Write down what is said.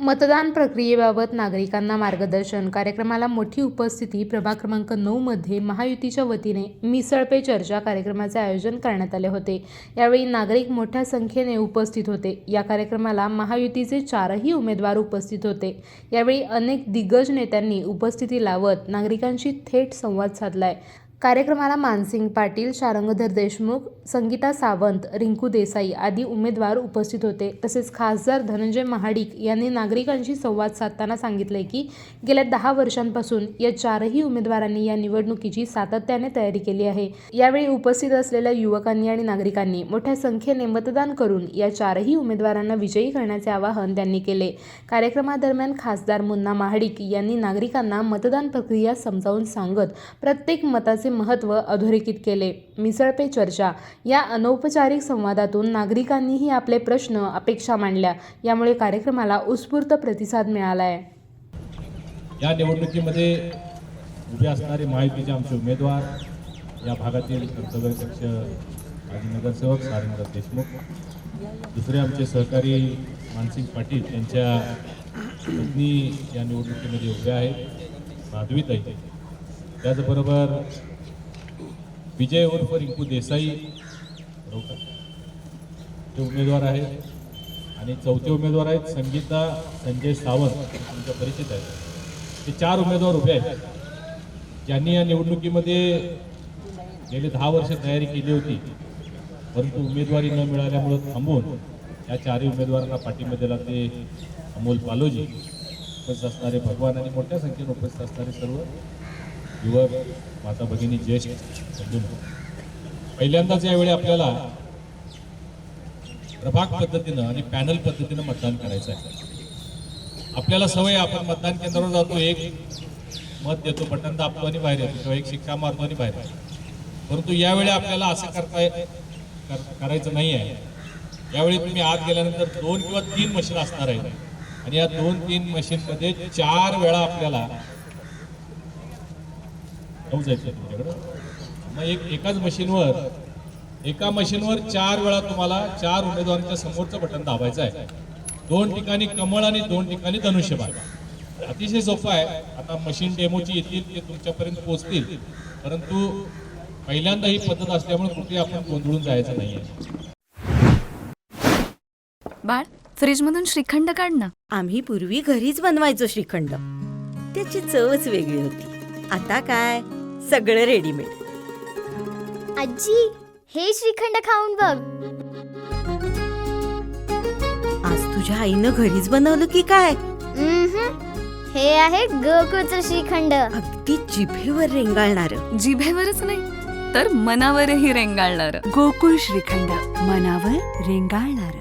मतदान प्रक्रियेबाबत नागरिकांना मार्गदर्शन कार्यक्रमाला मोठी उपस्थिती. प्रभाग क्रमांक 9 मध्ये महायुतीच्या वतीने मिसळ पे चर्चा कार्यक्रमाचे आयोजन करण्यात आले होते. यावेळी नागरिक मोठ्या संख्येने उपस्थित होते. या कार्यक्रमाला महायुतीचे 4ही उमेदवार उपस्थित होते. यावेळी अनेक दिग्गज नेत्यांनी उपस्थिती लावत नागरिकांशी थेट संवाद साधलाय. कार्यक्रमाला मानसिंग पाटील, शारंगधर देशमुख, संगीता सावंत, रिंकू देसाई आदी उमेदवार उपस्थित होते. तसेच खासदार धनंजय महाडिक यांनी नागरिकांशी संवाद साधताना सांगितले की गेल्या 10 वर्षांपासून या 4ही उमेदवारांनी या निवडणुकीची सातत्याने तयारी केली आहे. यावेळी उपस्थित असलेल्या युवकांनी आणि नागरिकांनी मोठ्या संख्येने मतदान करून या 4ही उमेदवारांना विजयी करण्याचे आवाहन त्यांनी केले. कार्यक्रमादरम्यान खासदार मुन्ना महाडिक यांनी नागरिकांना मतदान प्रक्रिया समजावून सांगत प्रत्येक मताचे महत्त्व अधोरेखित केले. मिसळ पे चर्चा या अनौपचारिक संवादातून नागरिकांनीही आपले प्रश्न, अपेक्षा मांडल्या. यामुळे कार्यक्रमाला उत्स्फूर्त प्रतिसाद मिळाला आहे. या निवडणुकीमध्ये उभे असणारे महायुतीचे आमचे उमेदवार, या भागातील कर्तव्यदक्ष माजी नगरसेवक शारंगधर देशमुख, दुसरे आमचे सहकारी मानसिंग पाटील यांच्या पत्नी या निवडणुकीमध्ये उभ्या आहेत, माधवीताई. त्याचबरोबर विजय उर्फ रिंकू देसाई ते उमेदवार आहेत आणि चौथे उमेदवार आहेत संगीता संजय सावंत, तुमच्या परिचित आहेत. ते 4 उमेदवार उभे आहेत ज्यांनी या निवडणुकीमध्ये गेले 10 वर्ष तयारी केली होती, परंतु उमेदवारी न मिळाल्यामुळे थांबून या 4ही उमेदवारांना पाठिंबा दिला. ते अमोल पालोजी, उपस्थित असणारे भगवान आणि मोठ्या संख्येने उपस्थित असणारे सर्व युवक, माता भगिनी, ज्येष्ठ बंधू. पहिल्यांदाच यावेळी आपल्याला प्रभाग पद्धतीनं आणि पॅनल पद्धतीनं मतदान करायचं आहे. आपल्याला सवय, आपण मतदान केंद्रावर जातो, एक मत देतो, बटन दाबतो आणि बाहेर येतो, किंवा एक शिक्का मारतो आणि बाहेर येतो. परंतु यावेळी आपल्याला असं करायचं नाही आहे. यावेळी तुम्ही आत गेल्यानंतर 2 किंवा 3 मशीन असणार आहेत आणि या 2-3 मशीनमध्ये 4 वेळा आपल्याला जायचं तुमच्याकडं. मग एका मशीनवर 4 वेळा तुम्हाला 4 उमेदवारांच्या समोरचं बटन दाबायचं आहे. 2 ठिकाणी कमळ आणि 2 ठिकाणी धनुष्यबाण. अतिशय सोपं आहे. आता मशीन डेमोची येतील, ते तुमच्यापर्यंत पोहोचतील, परंतु पहिल्यांदा ही पद्धत असल्यामुळे कुठे आपण गोंधळून जायचं नाहीये. बाळ, फ्रीजमधून श्रीखंड काढ ना. आम्ही पूर्वी घरीच बनवायचो श्रीखंड. त्याची चवच वेगळी होती. आता काय सगळं रेडीमेड. आजी, हे श्रीखंड खाऊन बघ. आज तुझ्या आईनं घरीच बनवलं की काय? हे आहे गोकुळचं श्रीखंड. अगदी जिभेवर रेंगाळणार. जिभेवरच नाही तर मनावरही रेंगाळणार. गोकुळ श्रीखंड, मनावर रेंगाळणार.